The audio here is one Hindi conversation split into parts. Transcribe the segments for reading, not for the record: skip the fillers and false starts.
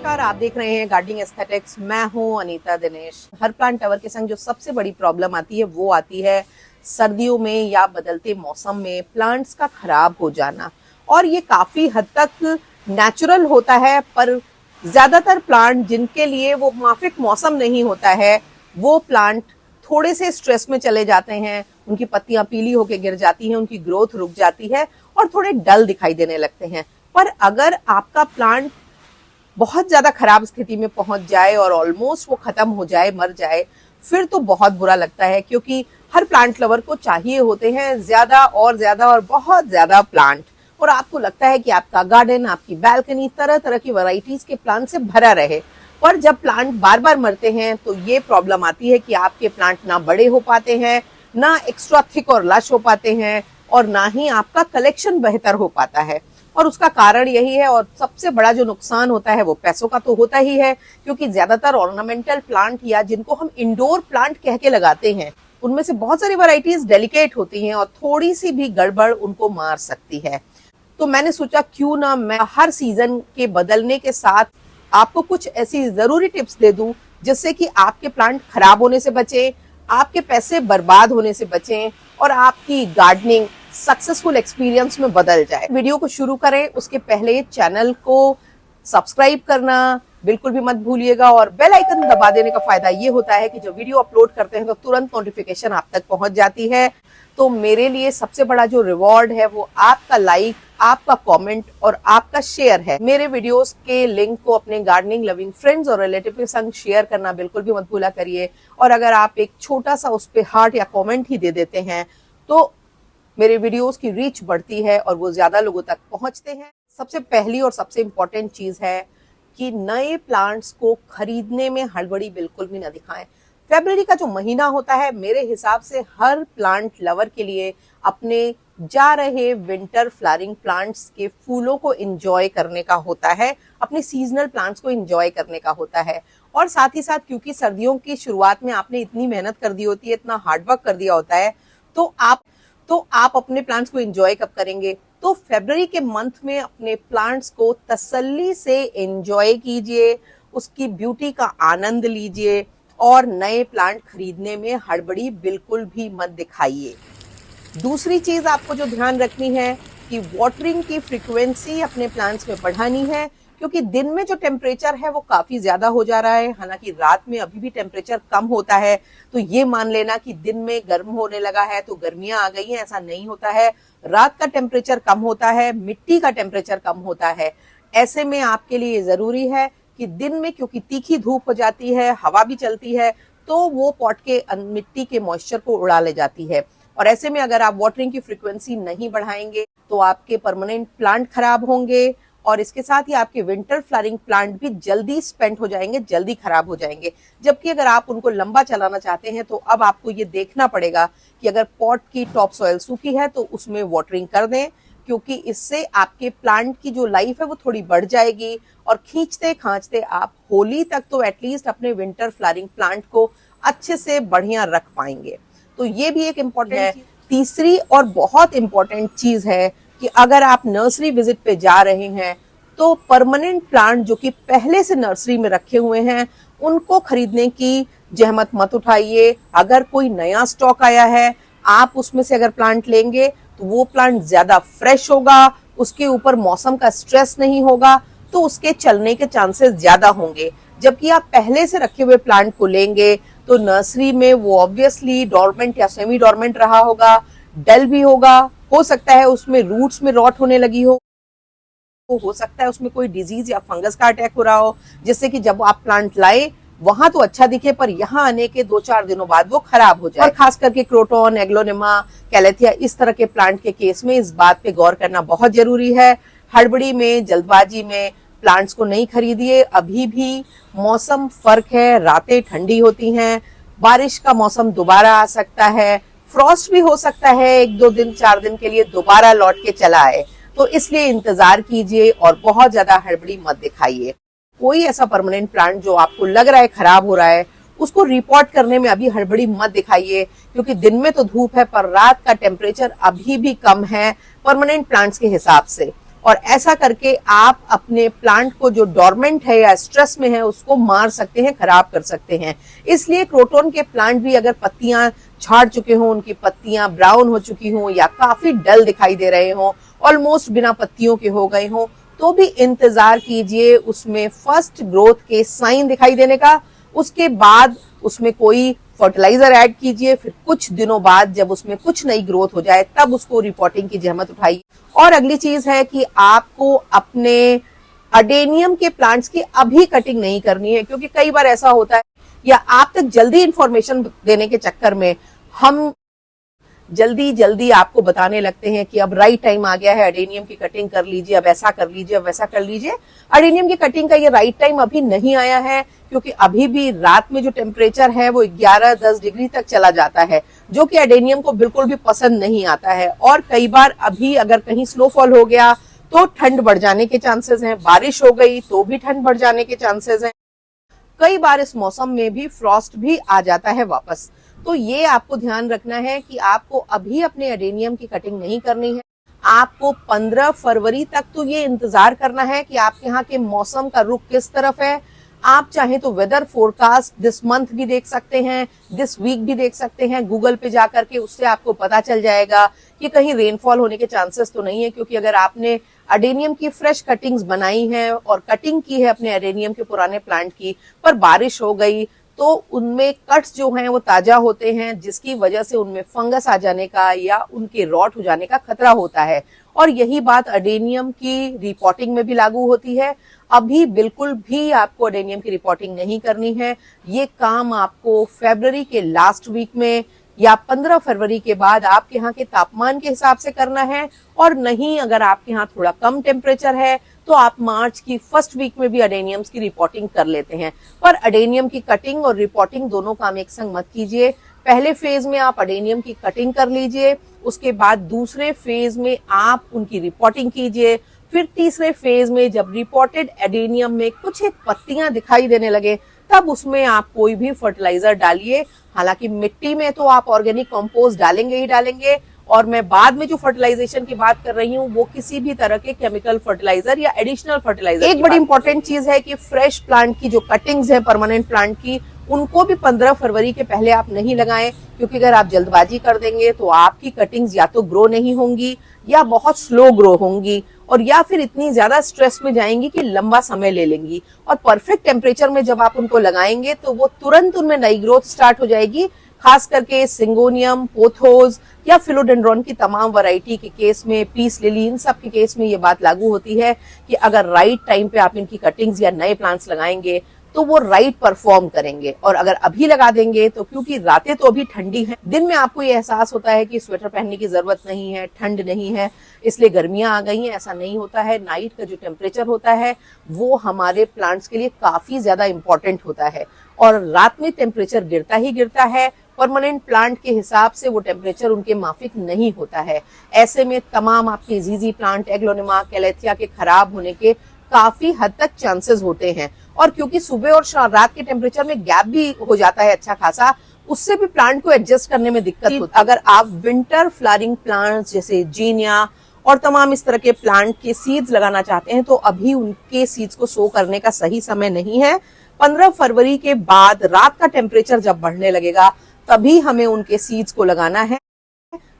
नमस्कार, आप देख रहे हैं गार्डनिंग एस्थेटिक्स। मैं हूं अनीता दिनेश। हर प्लांट लवर के संग जो सबसे बड़ी प्रॉब्लम आती है वो आती है सर्दियों में या बदलते मौसम में प्लांट्स का खराब हो जाना। और ये काफी हद तक नेचुरल होता है, पर ज्यादातर प्लांट जिनके लिए वो माफिक मौसम नहीं होता है वो प्लांट थोड़े से स्ट्रेस में चले जाते हैं। उनकी पत्तियां पीली होकर गिर जाती हैं, उनकी ग्रोथ रुक जाती है और थोड़े डल दिखाई देने लगते हैं। पर अगर आपका प्लांट बहुत ज्यादा खराब स्थिति में पहुंच जाए और ऑलमोस्ट वो खत्म हो जाए, मर जाए, फिर तो बहुत बुरा लगता है, क्योंकि हर प्लांट लवर को चाहिए होते हैं ज्यादा और बहुत ज्यादा प्लांट। और आपको लगता है कि आपका गार्डन, आपकी बैल्कनी तरह तरह की वैरायटीज के प्लांट से भरा रहे। पर जब प्लांट बार बार मरते हैं तो ये प्रॉब्लम आती है कि आपके प्लांट ना बड़े हो पाते हैं, ना एक्स्ट्रा थिक और लश हो पाते हैं, और ना ही आपका कलेक्शन बेहतर हो पाता है। और उसका कारण यही है, और सबसे बड़ा जो नुकसान होता है वो पैसों का तो होता ही है, क्योंकि ज्यादातर ऑर्नामेंटल प्लांट या जिनको हम इंडोर प्लांट कह के लगाते हैं, उनमें से बहुत सारी वैरायटीज डेलिकेट होती हैं और थोड़ी सी भी गड़बड़ उनको मार सकती है। तो मैंने सोचा क्यों ना मैं हर सीजन के बदलने के साथ आपको कुछ ऐसी जरूरी टिप्स दे दूं जिससे कि आपके प्लांट खराब होने से बचे, आपके पैसे बर्बाद होने से बचें और आपकी गार्डनिंग सक्सेसफुल एक्सपीरियंस में बदल जाए। वीडियो को शुरू करें उसके पहले चैनल को सब्सक्राइब करना बिल्कुल भी मत भूलिएगा, और बेल आइकन दबा देने का फायदा ये होता है कि जब वीडियो अपलोड करते हैं तो तुरंत नोटिफिकेशन आप तक पहुंच जाती है। तो मेरे लिए सबसे बड़ा जो रिवॉर्ड है वो आपका लाइक, आपका कमेंट और आपका शेयर है। मेरे वीडियोस के लिंक को अपने गार्डनिंग लविंग फ्रेंड्स और रिलेटिव के संग शेयर करना बिल्कुल भी मत भूला करिए। और अगर आप एक छोटा सा उस पे हार्ट या कमेंट ही दे देते हैं तो मेरे वीडियोस की रीच बढ़ती है और वो ज्यादा लोगों तक पहुंचते हैं। सबसे पहली और सबसे इम्पोर्टेंट चीज है कि नए प्लांट्स को खरीदने में हड़बड़ी बिल्कुल भी ना दिखाएं। फरवरी का जो महीना होता है मेरे हिसाब से हर प्लांट लवर के लिए अपने जा रहे विंटर फ्लावरिंग प्लांट्स के फूलों को एंजॉय करने का होता है, अपने सीजनल प्लांट्स को एंजॉय करने का होता है। और साथ ही साथ क्योंकि सर्दियों की शुरुआत में आपने इतनी मेहनत कर दी होती है, इतना हार्डवर्क कर दिया होता है, तो आप अपने प्लांट्स को एंजॉय कब करेंगे? तो फरवरी के मंथ में अपने प्लांट्स को तसल्ली से एंजॉय कीजिए, उसकी ब्यूटी का आनंद लीजिए और नए प्लांट खरीदने में हड़बड़ी बिल्कुल भी मत दिखाइए। दूसरी चीज आपको जो ध्यान रखनी है कि वाटरिंग की फ्रीक्वेंसी अपने प्लांट्स में बढ़ानी है, क्योंकि दिन में जो टेम्परेचर है वो काफी ज्यादा हो जा रहा है। हालांकि रात में अभी भी टेम्परेचर कम होता है, तो ये मान लेना कि दिन में गर्म होने लगा है तो गर्मियां आ गई हैं, ऐसा नहीं होता है। रात का टेम्परेचर कम होता है, मिट्टी का टेम्परेचर कम होता है। ऐसे में आपके लिए जरूरी है कि दिन में, क्योंकि तीखी धूप हो जाती है, हवा भी चलती है, तो वो पॉट के मिट्टी के मॉइस्चर को उड़ा ले जाती है। और ऐसे में अगर आप वाटरिंग की फ्रीक्वेंसी नहीं बढ़ाएंगे तो आपके परमानेंट प्लांट खराब होंगे, और इसके साथ ही आपके विंटर फ्लावरिंग प्लांट भी जल्दी स्पेंट हो जाएंगे, जल्दी खराब हो जाएंगे। जबकि अगर आप उनको लंबा चलाना चाहते हैं तो अब आपको ये देखना पड़ेगा कि अगर पॉट की टॉप सॉइल सूखी है तो उसमें वाटरिंग कर दें, क्योंकि इससे आपके प्लांट की जो लाइफ है वो थोड़ी बढ़ जाएगी और खींचते खांचते आप होली तक तो एटलीस्ट अपने विंटर फ्लावरिंग प्लांट को अच्छे से बढ़िया रख पाएंगे। तो ये भी एक इम्पोर्टेंट है। तीसरी और बहुत इम्पोर्टेंट चीज है कि अगर आप नर्सरी विजिट पे जा रहे हैं तो परमानेंट प्लांट जो कि पहले से नर्सरी में रखे हुए हैं उनको खरीदने की जहमत मत उठाइए। अगर कोई नया स्टॉक आया है, आप उसमें से अगर प्लांट लेंगे तो वो प्लांट ज्यादा फ्रेश होगा, उसके ऊपर मौसम का स्ट्रेस नहीं होगा, तो उसके चलने के चांसेस ज्यादा होंगे। जबकि आप पहले से रखे हुए प्लांट को लेंगे तो नर्सरी में वो ऑब्वियसली डोरमेंट या सेमी डोरमेंट रहा होगा, डल भी होगा, हो सकता है उसमें रूट्स में रॉट होने लगी हो सकता है उसमें कोई डिजीज या फंगस का अटैक हो रहा हो, जिससे कि जब आप प्लांट लाए वहां तो अच्छा दिखे पर यहाँ आने के 2-4 दिनों बाद वो खराब हो जाए। और खास करके क्रोटोन, एग्लोनिमा, कैलेथिया इस तरह के प्लांट के केस में इस बात पे गौर करना बहुत जरूरी है। हड़बड़ी में, जल्दबाजी में प्लांट्स को नहीं खरीदिए। अभी भी मौसम फर्क है, रातें ठंडी होती हैं, बारिश का मौसम दोबारा आ सकता है, फ्रॉस्ट भी हो सकता है 1-2 दिन 4 दिन के लिए दोबारा लौट के चला आए, तो इसलिए इंतजार कीजिए और बहुत ज्यादा हड़बड़ी मत दिखाइए। कोई ऐसा परमानेंट प्लांट जो आपको लग रहा है खराब हो रहा है उसको रिपोर्ट करने में अभी हड़बड़ी मत दिखाइए, क्योंकि दिन में तो धूप है पर रात का टेम्परेचर अभी भी कम है परमानेंट प्लांट्स के हिसाब से। और ऐसा करके आप अपने प्लांट को जो डोरमेंट है या स्ट्रेस में है उसको मार सकते हैं, खराब कर सकते हैं। इसलिए क्रोटोन के प्लांट भी अगर पत्तियां झाड़ चुके हों, उनकी पत्तियां ब्राउन हो चुकी हों या काफी डल दिखाई दे रहे हों, ऑलमोस्ट बिना पत्तियों के हो गए हों, तो भी इंतजार कीजिए उसमें फर्स्ट ग्रोथ के साइन दिखाई देने का। उसके बाद उसमें कोई फर्टिलाइजर ऐड कीजिए, फिर कुछ दिनों बाद जब उसमें कुछ नई ग्रोथ हो जाए तब उसको रिपोर्टिंग की जहमत उठाइए। और अगली चीज है कि आपको अपने अडेनियम के प्लांट्स की अभी कटिंग नहीं करनी है, क्योंकि कई बार ऐसा होता है या आप तक जल्दी इंफॉर्मेशन देने के चक्कर में हम जल्दी जल्दी आपको बताने लगते हैं कि अब राइट टाइम आ गया है, अडेनियम की कटिंग कर लीजिए, अब ऐसा कर लीजिए, अब वैसा कर लीजिए। अडेनियम की कटिंग का ये राइट टाइम अभी नहीं आया है, क्योंकि अभी भी रात में जो टेम्परेचर है वो 11-10 डिग्री तक चला जाता है, जो कि अडेनियम को बिल्कुल भी पसंद नहीं आता है। और कई बार अभी अगर कहीं स्नोफॉल हो गया तो ठंड बढ़ जाने के चांसेस हैं, बारिश हो गई तो भी ठंड बढ़ जाने के चांसेस हैं। कई बार इस मौसम में भी फ्रॉस्ट भी आ जाता है वापस। तो ये आपको ध्यान रखना है कि आपको अभी अपने अडेनियम की कटिंग नहीं करनी है। आपको 15 फरवरी तक तो ये इंतजार करना है कि आपके यहाँ के मौसम का रुख किस तरफ है। आप चाहें तो वेदर फोरकास्ट दिस मंथ भी देख सकते हैं, दिस वीक भी देख सकते हैं गूगल पे जाकर के। उससे आपको पता चल जाएगा कि कहीं रेनफॉल होने के चांसेस तो नहीं है, क्योंकि अगर आपने अडेनियम की फ्रेश कटिंग्स बनाई हैं और कटिंग की है अपने अडेनियम के पुराने प्लांट की, पर बारिश हो गई तो उनमें कट्स जो हैं वो ताजा होते हैं, जिसकी वजह से उनमें फंगस आ जाने का या उनके रॉट हो जाने का खतरा होता है। और यही बात अडेनियम की रिपोर्टिंग में भी लागू होती है। अभी बिल्कुल भी आपको अडेनियम की रिपोर्टिंग नहीं करनी है। ये काम आपको फरवरी के लास्ट वीक में या 15 फरवरी के बाद आपके यहाँ के तापमान के हिसाब से करना है। और नहीं, अगर आपके यहाँ थोड़ा कम टेम्परेचर है तो आप मार्च की फर्स्ट वीक में भी अडेनियम्स की रिपोर्टिंग कर लेते हैं। पर अडेनियम की कटिंग और रिपोर्टिंग दोनों काम एक संग मत कीजिए। पहले फेज में आप अडेनियम की कटिंग कर लीजिए, उसके बाद दूसरे फेज में आप उनकी रिपोर्टिंग कीजिए, फिर तीसरे फेज में जब रिपोर्टेड एडेनियम में कुछ एक पत्तियां दिखाई देने लगे तब उसमें आप कोई भी फर्टिलाइजर डालिए। हालांकि मिट्टी में तो आप ऑर्गेनिक कंपोस्ट डालेंगे ही डालेंगे, और मैं बाद में जो फर्टिलाइजेशन की बात कर रही हूँ वो किसी भी तरह के केमिकल फर्टिलाइजर या एडिशनल फर्टिलाइजर। एक बड़ी इंपॉर्टेंट चीज है कि फ्रेश प्लांट की जो कटिंग्स है परमानेंट प्लांट की, उनको भी 15 फरवरी के पहले आप नहीं लगाएं, क्योंकि अगर आप जल्दबाजी कर देंगे तो आपकी कटिंग्स या तो ग्रो नहीं होंगी या बहुत स्लो ग्रो होंगी, और या फिर इतनी ज्यादा स्ट्रेस में जाएंगी कि लंबा समय ले लेंगी। और परफेक्ट टेम्परेचर में जब आप उनको लगाएंगे तो वो तुरंत उनमें नई ग्रोथ स्टार्ट हो जाएगी। खास करके सिंगोनियम, पोथोस या फिलोडेंड्रॉन की तमाम वैरायटी के केस में, पीस लिली, इन सब के केस में ये बात लागू होती है कि अगर राइट टाइम पे आप इनकी कटिंग्स या नए प्लांट्स लगाएंगे तो वो राइट परफॉर्म करेंगे। और अगर अभी लगा देंगे तो क्योंकि रातें तो अभी ठंडी हैं, दिन में आपको ये एहसास होता है कि स्वेटर पहनने की जरूरत नहीं है, ठंड नहीं है, इसलिए गर्मियां आ गई हैं, ऐसा नहीं होता है। नाइट का जो टेम्परेचर होता है वो हमारे प्लांट्स के लिए काफी ज्यादा इंपॉर्टेंट होता है, और रात में टेम्परेचर गिरता ही गिरता है। परमानेंट प्लांट के हिसाब से वो टेम्परेचर उनके माफिक नहीं होता है। ऐसे में तमाम आपके जीजी प्लांट, एग्लोनिमा, कैलेथिया के खराब होने के काफी हद तक चांसेस होते हैं। और क्योंकि सुबह और रात के टेम्परेचर में गैप भी हो जाता है अच्छा खासा, उससे भी प्लांट को एडजस्ट करने में दिक्कत होती है। अगर आप विंटर फ्लावरिंग प्लांट्स जैसे जीनिया और तमाम इस तरह के प्लांट के सीड्स लगाना चाहते हैं तो अभी उनके सीड्स को सो करने का सही समय नहीं है। 15 फरवरी के बाद रात का टेम्परेचर जब बढ़ने लगेगा तभी हमें उनके सीड्स को लगाना है,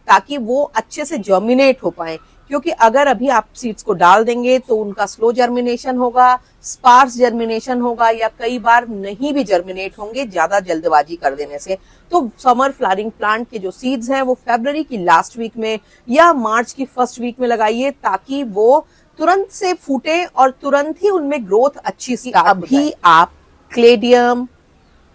ताकि वो अच्छे से जर्मिनेट हो पाए। क्योंकि अगर अभी आप सीड्स को डाल देंगे तो उनका स्लो जर्मिनेशन होगा, स्पार्स जर्मिनेशन होगा, या कई बार नहीं भी जर्मिनेट होंगे ज्यादा जल्दबाजी कर देने से। तो समर फ्लावरिंग प्लांट के जो सीड्स हैं वो फरवरी की लास्ट वीक में या मार्च की फर्स्ट वीक में लगाइए, ताकि वो तुरंत से फूटे और तुरंत ही उनमें ग्रोथ अच्छी सी। अभी आप क्लेडियम,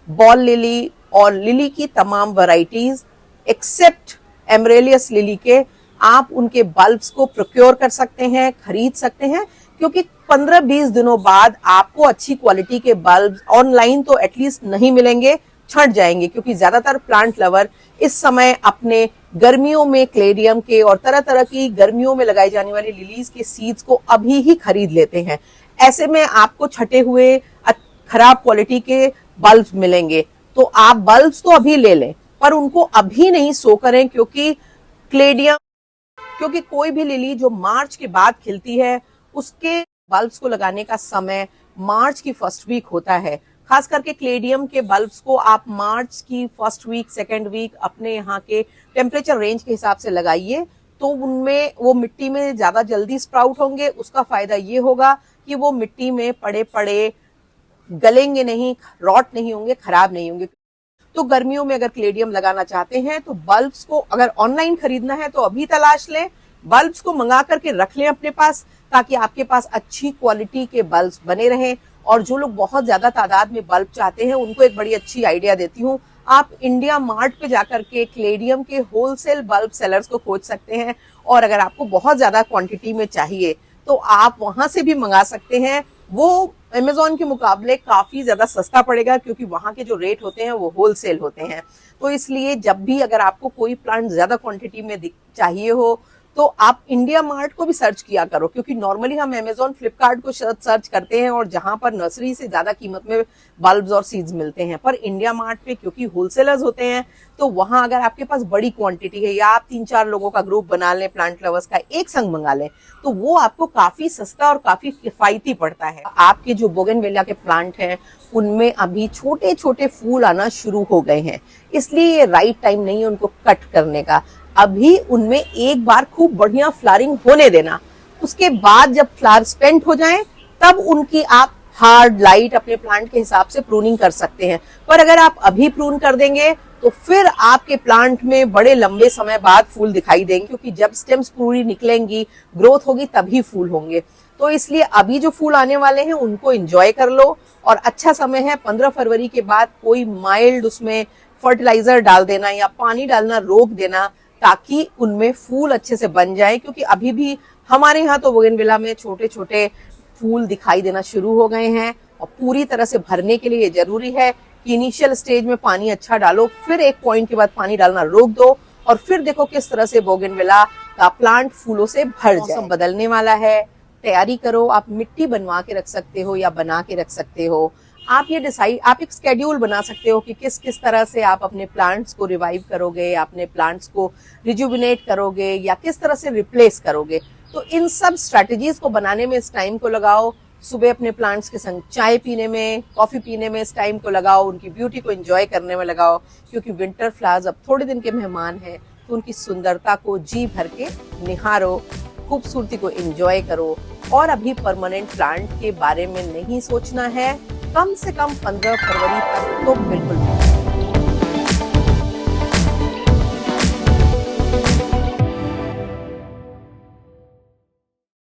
बॉल लिली और लिली की तमाम वैरायटीज एक्सेप्ट एमरेलियस लिली के आप उनके बल्ब्स को प्रोक्योर कर सकते हैं, खरीद सकते हैं, क्योंकि 15-20 दिनों बाद आपको अच्छी क्वालिटी के बल्ब ऑनलाइन तो एटलीस्ट नहीं मिलेंगे, छंट जाएंगे। क्योंकि ज्यादातर प्लांट लवर इस समय अपने गर्मियों में क्लेडियम के और तरह तरह की गर्मियों में लगाई जाने वाली लिलीज के सीड्स को अभी ही खरीद लेते हैं। ऐसे में आपको छटे हुए खराब क्वालिटी के बल्ब मिलेंगे, तो आप बल्ब्स तो अभी ले लें पर उनको अभी नहीं सो करें, क्योंकि क्लेडियम क्योंकि कोई भी लिली जो मार्च के बाद खिलती है उसके बल्ब्स को लगाने का समय मार्च की फर्स्ट वीक होता है। खास करके क्लेडियम के बल्ब्स को आप मार्च की फर्स्ट वीक, सेकेंड वीक अपने यहाँ के टेम्परेचर रेंज के हिसाब से लगाइए, तो उनमें वो मिट्टी में ज्यादा जल्दी स्प्राउट होंगे। उसका फायदा ये होगा कि वो मिट्टी में पड़े पड़े गलेंगे नहीं, रॉट नहीं होंगे, खराब नहीं होंगे। तो गर्मियों में अगर क्लेडियम लगाना चाहते हैं तो बल्ब्स को अगर ऑनलाइन खरीदना है तो अभी तलाश लें, बल्ब्स को मंगा करके रख लें अपने पास, ताकि आपके पास अच्छी क्वालिटी के बल्ब्स बने रहें। और जो लोग बहुत ज्यादा तादाद में बल्ब चाहते हैं उनको एक बड़ी अच्छी आइडिया देती हूँ, आप इंडिया मार्ट पे जाकर के क्लेडियम के होलसेल बल्ब सेलर्स को खोज सकते हैं, और अगर आपको बहुत ज्यादा क्वांटिटी में चाहिए तो आप वहां से भी मंगा सकते हैं। वो अमेज़न के मुकाबले काफी ज्यादा सस्ता पड़ेगा, क्योंकि वहां के जो रेट होते हैं वो होलसेल होते हैं। तो इसलिए जब भी अगर आपको कोई प्लांट ज्यादा क्वांटिटी में चाहिए हो तो आप इंडिया मार्ट को भी सर्च किया करो, क्योंकि नॉर्मली हम अमेज़न, फ्लिपकार्ट को सर्च करते हैं और जहां पर नर्सरी से ज्यादा कीमत में बल्ब्स और सीड्स मिलते हैं। पर इंडिया मार्ट पे क्योंकि होलसेलर्स होते हैं, तो वहां अगर आपके पास बड़ी क्वांटिटी है या आप 3-4 लोगों का ग्रुप बना लें, प्लांट लवर्स का एक संग मंगा लें, तो वो आपको काफी सस्ता और काफी किफायती पड़ता है। आपके जो बोगनवेलिया के प्लांट हैं उनमें अभी छोटे छोटे फूल आना शुरू हो गए हैं, इसलिए ये राइट टाइम नहीं है उनको कट करने का। अभी उनमें एक बार खूब बढ़िया फ्लावरिंग होने देना, उसके बाद जब फ्लावर स्पेंट हो जाएं तब उनकी आप हार्ड लाइट अपने प्लांट के हिसाब से प्रूनिंग कर सकते हैं। पर अगर आप अभी प्रून कर देंगे तो फिर आपके प्लांट में बड़े लंबे समय बाद फूल दिखाई देंगे, क्योंकि जब स्टेम्स पूरी निकलेंगी, ग्रोथ होगी, तभी फूल होंगे। तो इसलिए अभी जो फूल आने वाले हैं उनको एंजॉय कर लो, और अच्छा समय है 15 फरवरी के बाद कोई माइल्ड उसमें फर्टिलाइजर डाल देना या पानी डालना रोक देना, ताकि उनमें फूल अच्छे से बन जाए। क्योंकि अभी भी हमारे यहाँ तो बोगनविला में छोटे छोटे फूल दिखाई देना शुरू हो गए हैं, और पूरी तरह से भरने के लिए ये जरूरी है कि इनिशियल स्टेज में पानी अच्छा डालो, फिर एक पॉइंट के बाद पानी डालना रोक दो, और फिर देखो किस तरह से बोगनविला का प्लांट फूलों से भर जाए। मौसम बदलने वाला है, तैयारी करो। आप मिट्टी बनवा के रख सकते हो या बना के रख सकते हो। आप ये डिसाइड, आप एक स्केड्यूल बना सकते हो कि किस किस तरह से आप अपने प्लांट्स को रिवाइव करोगे, अपने प्लांट्स को रिजुविनेट करोगे या किस तरह से रिप्लेस करोगे। तो इन सब स्ट्रैटेजीज को बनाने में इस टाइम को लगाओ। सुबह अपने प्लांट्स के संग चाय पीने में, कॉफी पीने में इस टाइम को लगाओ, उनकी ब्यूटी को एंजॉय करने में लगाओ, क्योंकि विंटर फ्लावर्स अब थोड़े दिन के मेहमान हैं, तो उनकी सुंदरता को जी भर के निहारो, खूबसूरती को एंजॉय करो। और अभी परमानेंट प्लांट के बारे में नहीं सोचना है, कम से कम 15 फरवरी तक तो बिल्कुल नहीं।